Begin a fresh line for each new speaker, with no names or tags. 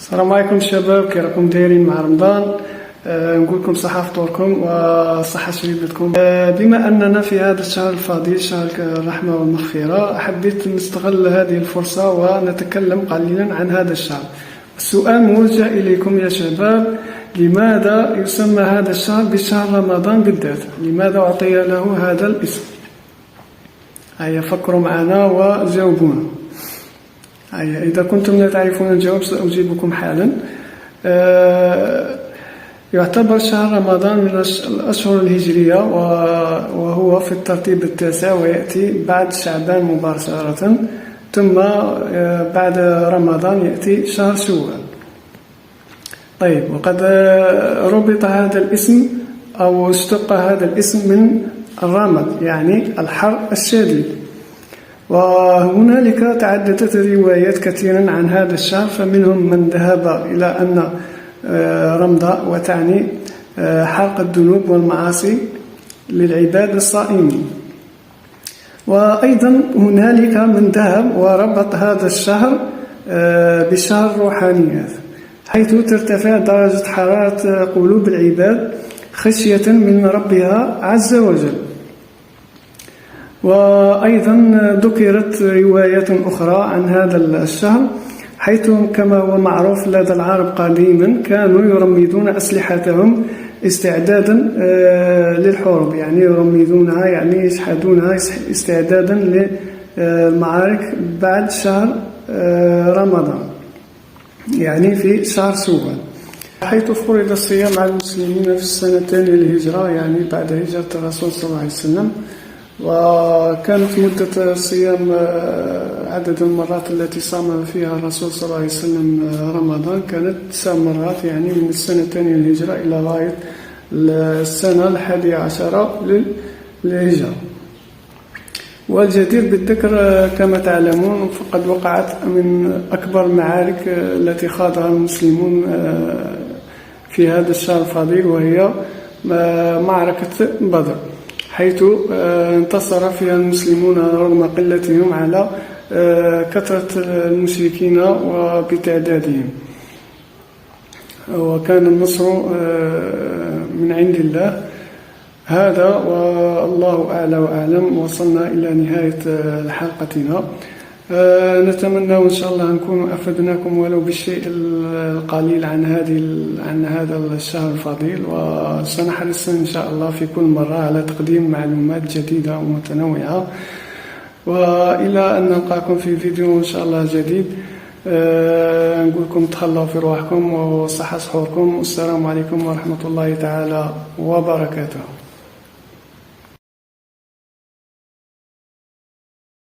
السلام عليكم شباب، كي راكم دايرين مع رمضان؟ نقول لكم صحة فطوركم وصحة شريبتكم. بما أننا في هذا الشهر الفضيل، شهر الرحمة والمغفرة، حبيت نستغل هذه الفرصة ونتكلم قليلا عن هذا الشهر. السؤال موجه إليكم يا شباب: لماذا يسمى هذا الشهر بشهر رمضان بالذات؟ لماذا أعطي له هذا الاسم؟ هيا فكروا معنا وجاوبونا. إذا كنتم لا تعرفون الجواب سأجيبكم حالا. يعتبر شهر رمضان من الأشهر الهجرية، وهو في الترتيب التاسع، ويأتي بعد شعبان مباشرة، ثم بعد رمضان يأتي شهر شوال. طيب، وقد ربط هذا الاسم أو اشتق هذا الاسم من الرمد، يعني الحر الشديد. وهنالك تعددت روايات كثيرا عن هذا الشهر، فمنهم من ذهب إلى أن رمضة وتعني حرق الذنوب والمعاصي للعباد الصائمين، وأيضا هنالك من ذهب وربط هذا الشهر بشهر الروحانيات، حيث ترتفع درجة حرارة قلوب العباد خشية من ربها عز وجل. وأيضا ذكرت روايات أخرى عن هذا الشهر، حيث كما هو معروف لدى العرب قديما كانوا يرمدون أسلحتهم استعدادا للحروب، يعني يرمدونها، يعني يشحذونها استعدادا للمعارك بعد شهر رمضان، يعني في شهر شوال، حيث فرض الصيام على المسلمين في السنة الثانية للهجرة، يعني بعد هجرة الرسول صلى الله عليه وسلم. وكانت مدة الصيام عدد المرات التي صام فيها الرسول صلى الله عليه وسلم رمضان كانت 9 مرات، يعني من السنة الثانية للهجرة إلى غاية السنة 11 للهجرة. والجدير بالذكر كما تعلمون فقد وقعت من أكبر المعارك التي خاضها المسلمون في هذا الشهر الفضيل، وهي معركة بدر، حيث انتصر فيها المسلمون رغم قلتهم على كثرة المشركين وبتعدادهم، وكان النصر من عند الله. هذا والله أعلى وأعلم. وصلنا إلى نهاية حلقتنا. نتمنى إن شاء الله نكون أفدناكم ولو بالشيء القليل عن هذا الشهر الفضيل، وسنحرص إن شاء الله في كل مرة على تقديم معلومات جديدة ومتنوعة. وإلى أن نلقاكم في فيديو إن شاء الله جديد، نقول لكم تخلوا في روحكم وصحة سحوركم. والسلام عليكم ورحمة الله تعالى وبركاته.